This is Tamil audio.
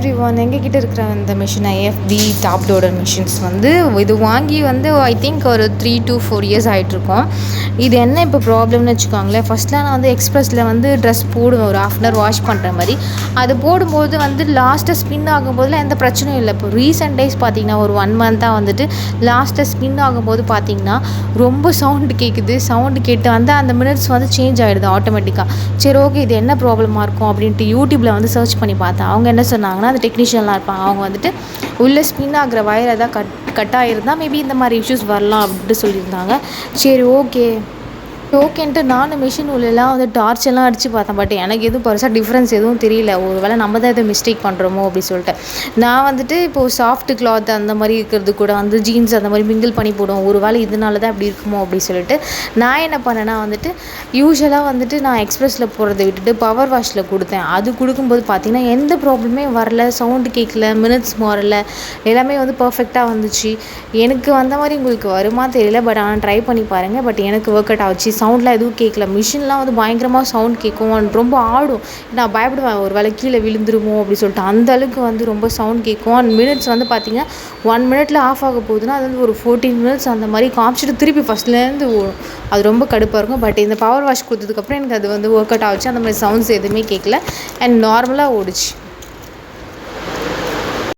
எவ்ரிஒன் எங்ககிட்ட இருக்கிற இந்த machine IFB top loader machines வந்து இது வாங்கி வந்து ஐ திங்க் ஒரு 3 to 4 இயர்ஸ் ஆகிட்ருக்கோம். இது என்ன இப்போ ப்ராப்ளம்னு வச்சுக்கோங்களேன். ஃபஸ்ட்லாம் நான் வந்து எக்ஸ்ப்ரெஸில் வந்து ட்ரெஸ் போடுவேன் ஒரு ½ hour வாஷ் பண்ணுற மாதிரி. அது போடும்போது வந்து லாஸ்ட்டாக ஸ்பின் ஆகும்போதுலாம் எந்த பிரச்சனையும் இல்லை. இப்போ ரீசெண்ட் டேஸ் பார்த்திங்கன்னா ஒரு 1 மந்த்தாக வந்துட்டு லாஸ்ட்டாக ஸ்பின் ஆகும்போது பார்த்திங்கன்னா ரொம்ப சவுண்டு கேட்குது. சவுண்டு கேட்டு வந்து அந்த மினிட்ஸ் வந்து சேஞ்ச் ஆகிடுது ஆட்டோமேட்டிக்காக. சரி ஓகே இது என்ன ப்ராப்ளமாக இருக்கும் அப்படின்ட்டு யூடியூப்பில் வந்து சர்ச் பண்ணி பார்த்தேன். அவங்க என்ன சொன்னாங்கன்னா, அந்த டெக்னீஷியன்லாம் இருப்பாங்க, அவங்க வந்துட்டு உள்ளே ஸ்பின் ஆகிற வயர் எதாவது கட் ஆகிருந்தால் மேபி இந்த மாதிரி இஷ்யூஸ் வரலாம் அப்படின்ட்டு சொல்லியிருந்தாங்க. சரி ஓகேன்ட்டு நானும் மிஷின் உள்ளெல்லாம் வந்து டார்ச் எல்லாம் அடித்து பார்த்தேன். பட் எனக்கு எதுவும் பெருசாக டிஃப்ரென்ஸ் எதுவும் தெரியல. ஒரு வேளை நம்ம தான் எதுவும் மிஸ்டேக் பண்ணுறோமோ அப்படி சொல்லிட்டு நான் வந்துட்டு இப்போது சாஃப்ட் கிளாத் அந்த மாதிரி இருக்கிறது கூட வந்து ஜீன்ஸ் அந்த மாதிரி மிங்கிள் பண்ணி போடுவோம். ஒரு வேளை இதனால தான் அப்படி இருக்குமோ அப்படி சொல்லிட்டு நான் என்ன பண்ணேன்னா வந்துட்டு யூஸ்வலாக வந்துட்டு நான் எக்ஸ்ப்ரெஸில் போடுறதை விட்டுட்டு பவர் வாஷில் கொடுத்தேன். அது கொடுக்கும்போது பார்த்திங்கன்னா எந்த ப்ராப்ளமே வரல, சவுண்டு கேட்கல, மினிட்ஸ் மாறல, எல்லாமே வந்து பர்ஃபெக்டாக வந்துச்சு. எனக்கு வந்த மாதிரி உங்களுக்கு வருமா தெரியல, பட் ஆனால் ட்ரை பண்ணி பாருங்கள். பட் எனக்கு ஒர்க் அவுட் ஆச்சு. சவுண்ட்லாம் எதுவும் கேட்கல. மிஷின்லாம் வந்து பயங்கரமாக சவுண்ட் கேட்கும், ரொம்ப ஆடும். நான் பயப்படுவேன் ஒரு வேளை கீழே விழுந்துருமோ அப்படி சொல்லிட்டு. அந்த அளவுக்கு வந்து ரொம்ப சவுண்ட் கேட்கும். அண்ட் மினிட்ஸ் வந்து பார்த்திங்கன்னா 1 minute ஆஃப் ஆக போகுதுன்னா அது வந்து ஒரு 14 minutes அந்த மாதிரி காமிச்சிட்டு திருப்பி ஃபஸ்ட்லேருந்து ஓடும். அது ரொம்ப கடுப்பாக இருக்கும். பட் இந்த பவர் வாஷ் கொடுத்ததுக்கப்புறம் எனக்கு அது வந்து ஒர்க் அவுட் ஆச்சு. அந்த மாதிரி சவுண்ட்ஸ் எதுவுமே கேட்கல அண்ட் நார்மலாக ஓடிச்சு.